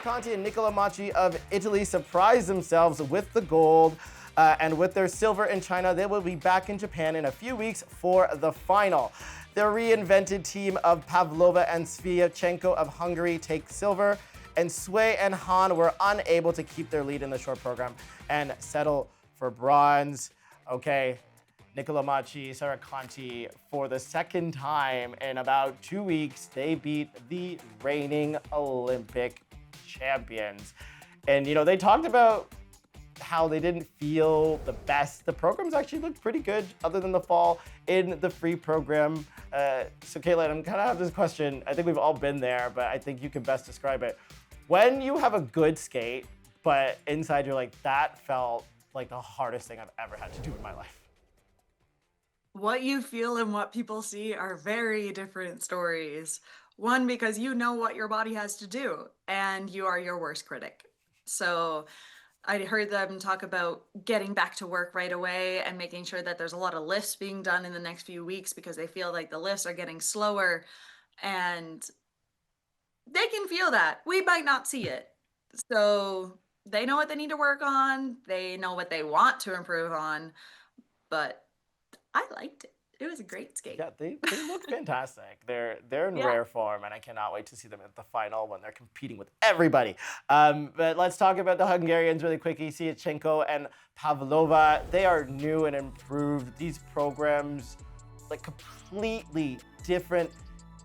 Conti Niccolo Macii of Italy surprised themselves with the gold. And with their silver in China, they will be back in Japan in a few weeks for the final. The reinvented team of Pavlova and Sviatchenko of Hungary take silver, and Sui and Han were unable to keep their lead in the short program and settle for bronze. Okay, Niccolo Macii, Sara Conti, for the second time in about 2 weeks, they beat the reigning Olympic champions. And, you know, they talked about how they didn't feel the best. The programs actually looked pretty good other than the fall in the free program. So Kaetlyn, I'm kind of have this question. I think we've all been there, but I think you can best describe it. When you have a good skate, but inside you're like, that felt like the hardest thing I've ever had to do in my life. What you feel and what people see are very different stories. One, because you know what your body has to do, and you are your worst critic. So I heard them talk about getting back to work right away and making sure that there's a lot of lifts being done in the next few weeks because they feel like the lifts are getting slower, and they can feel that. We might not see it. So they know what they need to work on. They know what they want to improve on, but I liked it. It was a great skate. Yeah, they look fantastic. They're in Yeah. rare form, and I cannot wait to see them at the final when they're competing with everybody. But let's talk about the Hungarians really quickly. Sviatchenko and Pavlova, they are new and improved. These programs, like completely different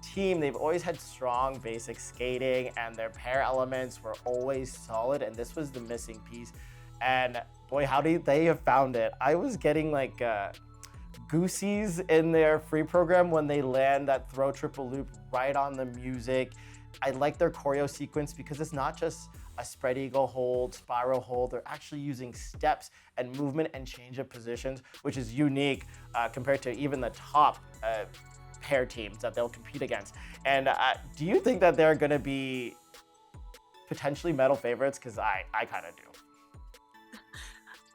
team. They've always had strong basic skating, and their pair elements were always solid, and this was the missing piece. And boy, how do they have found it? I was getting like goosies in their free program when they land that throw triple loop right on the music. I like their choreo sequence because it's not just a spread eagle hold, spiral hold. They're actually using steps and movement and change of positions, which is unique compared to even the top pair teams that they'll compete against. And do you think that they're going to be potentially medal favorites? Because I kind of do.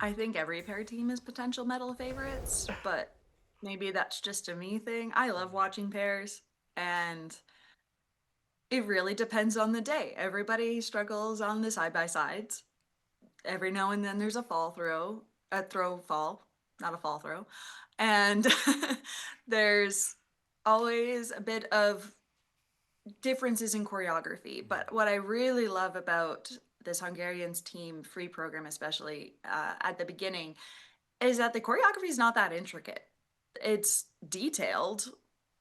I think every pair team is potential medal favorites, but maybe that's just a me thing. I love watching pairs, and it really depends on the day. Everybody struggles on the side-by-sides. Every now and then there's a throw fall, not a fall throw. And there's always a bit of differences in choreography. But what I really love about this Hungarians team free program, especially at the beginning, is that the choreography is not that intricate. It's detailed,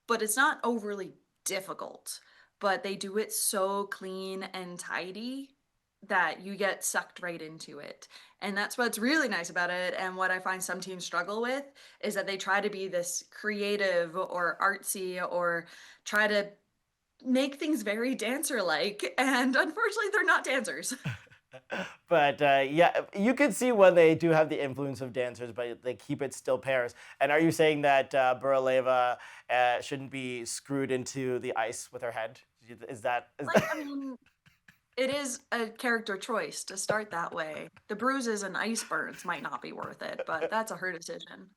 but it's not overly difficult. But they do it so clean and tidy that you get sucked right into it. And that's what's really nice about it. And what I find some teams struggle with is that they try to be this creative or artsy or try to make things very dancer-like, and unfortunately they're not dancers. But yeah, you can see when they do have the influence of dancers, but they keep it still pairs. And are you saying that Buraleva shouldn't be screwed into the ice with her head? Is that? I mean, it is a character choice to start that way. The bruises and ice burns might not be worth it, but that's a her decision.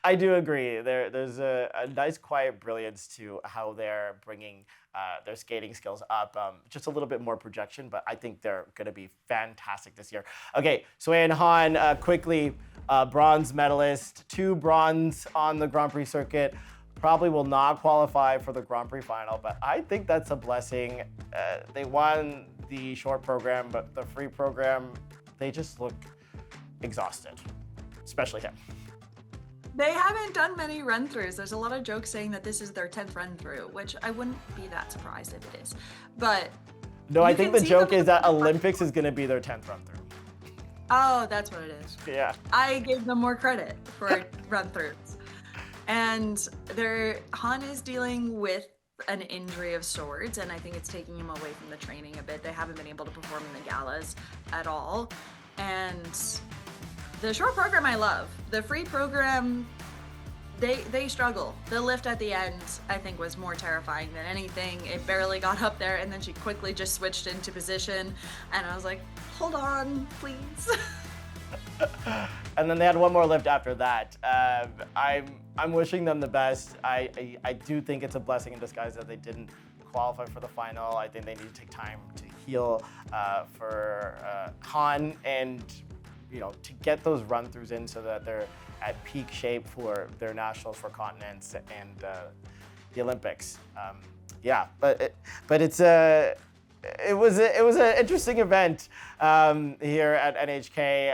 I do agree. There's a nice quiet brilliance to how they're bringing their skating skills up. Just a little bit more projection, but I think they're going to be fantastic this year. Okay, Sui and Han, quickly, bronze medalist, 2 bronze on the Grand Prix circuit. Probably will not qualify for the Grand Prix final, but I think that's a blessing. They won the short program, but the free program, they just look exhausted, especially him. They haven't done many run-throughs. There's a lot of jokes saying that this is their 10th run-through, which I wouldn't be that surprised if it is. But no, I think the joke is that Olympics is going to be their 10th run-through. Oh, that's what it is. Yeah. I gave them more credit for run-throughs. And Han is dealing with an injury of sorts, and I think it's taking him away from the training a bit. They haven't been able to perform in the galas at all. And the short program I love. The free program, they struggle. The lift at the end, I think, was more terrifying than anything. It barely got up there, and then she quickly just switched into position. And I was like, hold on, please. And then they had one more lift after that. I'm wishing them the best. I do think it's a blessing in disguise that they didn't qualify for the final. I think they need to take time to heal for Han, and to get those run-throughs in so that they're at peak shape for their nationals for continents and the Olympics. Yeah, but it was an interesting event here at NHK.